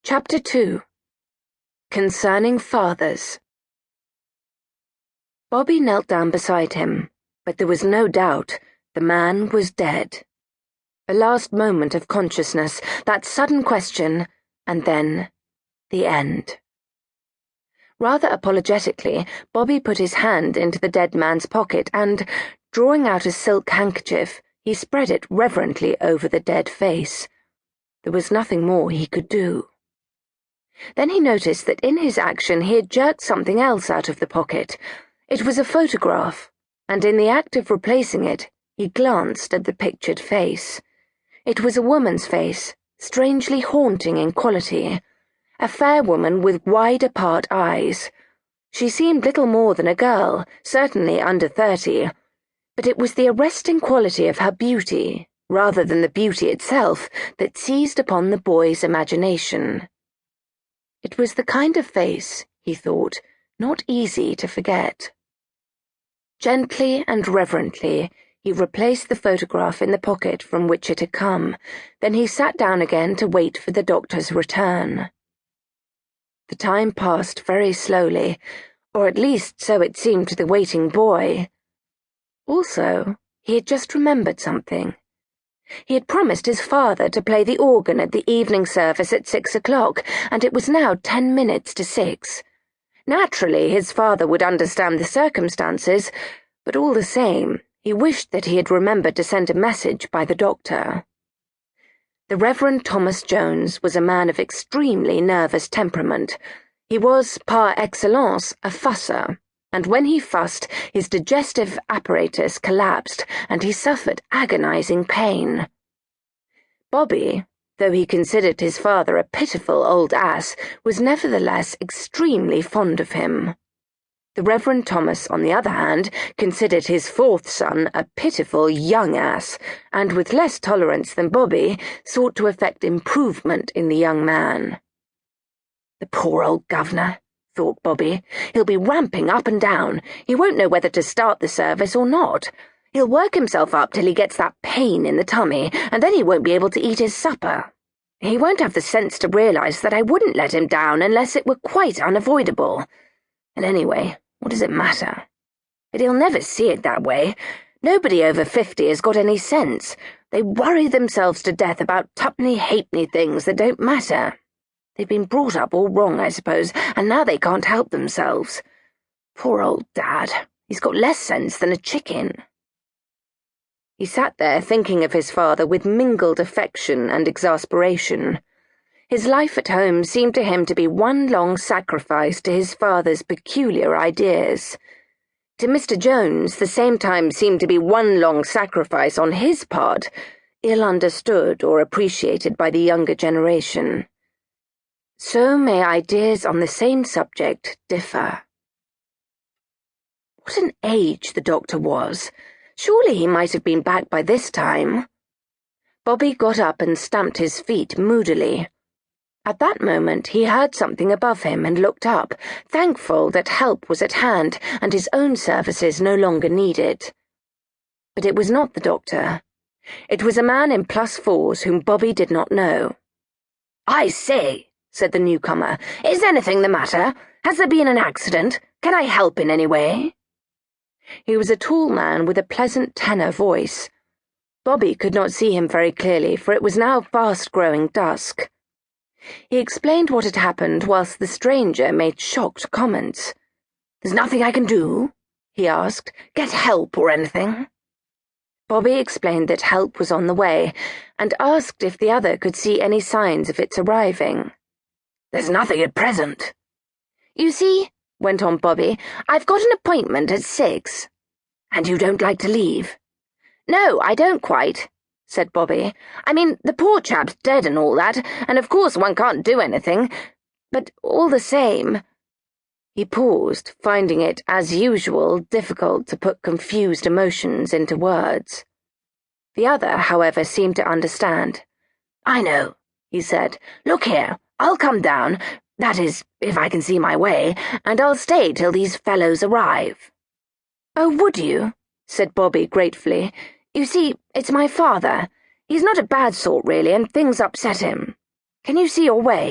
Chapter 2. Concerning Fathers. Bobby knelt down beside him, but there was no doubt the man was dead. A last moment of consciousness, that sudden question, and then the end. Rather apologetically, Bobby put his hand into the dead man's pocket and, drawing out a silk handkerchief, he spread it reverently over the dead face. There was nothing more he could do. Then he noticed that in his action he had jerked something else out of the pocket. It was a photograph, and in the act of replacing it, he glanced at the pictured face. It was a woman's face, strangely haunting in quality. A fair woman with wide-apart eyes. She seemed little more than a girl, certainly under 30, but it was the arresting quality of her beauty, rather than the beauty itself, that seized upon the boy's imagination. It was the kind of face, he thought, not easy to forget. Gently and reverently, he replaced the photograph in the pocket from which it had come. Then he sat down again to wait for the doctor's return. The time passed very slowly, or at least so it seemed to the waiting boy. Also, he had just remembered something. He had promised his father to play the organ at the evening service at 6 o'clock, and it was now 10 minutes to 6. Naturally, his father would understand the circumstances, but all the same, he wished that he had remembered to send a message by the doctor. The Reverend Thomas Jones was a man of extremely nervous temperament. He was, par excellence, a fusser, and when he fussed, his digestive apparatus collapsed, and he suffered agonizing pain. Bobby, though he considered his father a pitiful old ass, was nevertheless extremely fond of him. The Reverend Thomas, on the other hand, considered his fourth son a pitiful young ass, and with less tolerance than Bobby, sought to effect improvement in the young man. The poor old governor, thought Bobby. He'll be ramping up and down. He won't know whether to start the service or not. He'll work himself up till he gets that pain in the tummy, and then he won't be able to eat his supper. He won't have the sense to realize that I wouldn't let him down unless it were quite unavoidable. And anyway, what does it matter? But he'll never see it that way. Nobody over 50 has got any sense. They worry themselves to death about tuppenny-halfpenny things that don't matter. They've been brought up all wrong, I suppose, and now they can't help themselves. Poor old Dad. He's got less sense than a chicken. He sat there thinking of his father with mingled affection and exasperation. His life at home seemed to him to be one long sacrifice to his father's peculiar ideas. To Mr. Jones, the same time seemed to be one long sacrifice on his part, ill understood or appreciated by the younger generation. So may ideas on the same subject differ. What an age the doctor was! Surely he might have been back by this time. Bobby got up and stamped his feet moodily. At that moment he heard something above him and looked up, thankful that help was at hand and his own services no longer needed. But it was not the doctor. It was a man in +4s whom Bobby did not know. "I say," said the newcomer, "is anything the matter? Has there been an accident? Can I help in any way?" He was a tall man with a pleasant tenor voice. Bobby could not see him very clearly, for it was now fast-growing dusk. He explained what had happened whilst the stranger made shocked comments. "There's nothing I can do?" he asked. "Get help or anything?" Bobby explained that help was on the way, and asked if the other could see any signs of its arriving. "There's nothing at present." "You see," went on Bobby, "I've got an appointment at 6. "And you don't like to leave?" "No, I don't quite," said Bobby. "I mean, the poor chap's dead and all that, and of course one can't do anything. But all the same—" He paused, finding it, as usual, difficult to put confused emotions into words. The other, however, seemed to understand. "I know," he said. "Look here. I'll come down, that is, if I can see my way, and I'll stay till these fellows arrive." "Oh, would you?" said Bobby gratefully. "You see, it's my father. He's not a bad sort, really, and things upset him. Can you see your way?"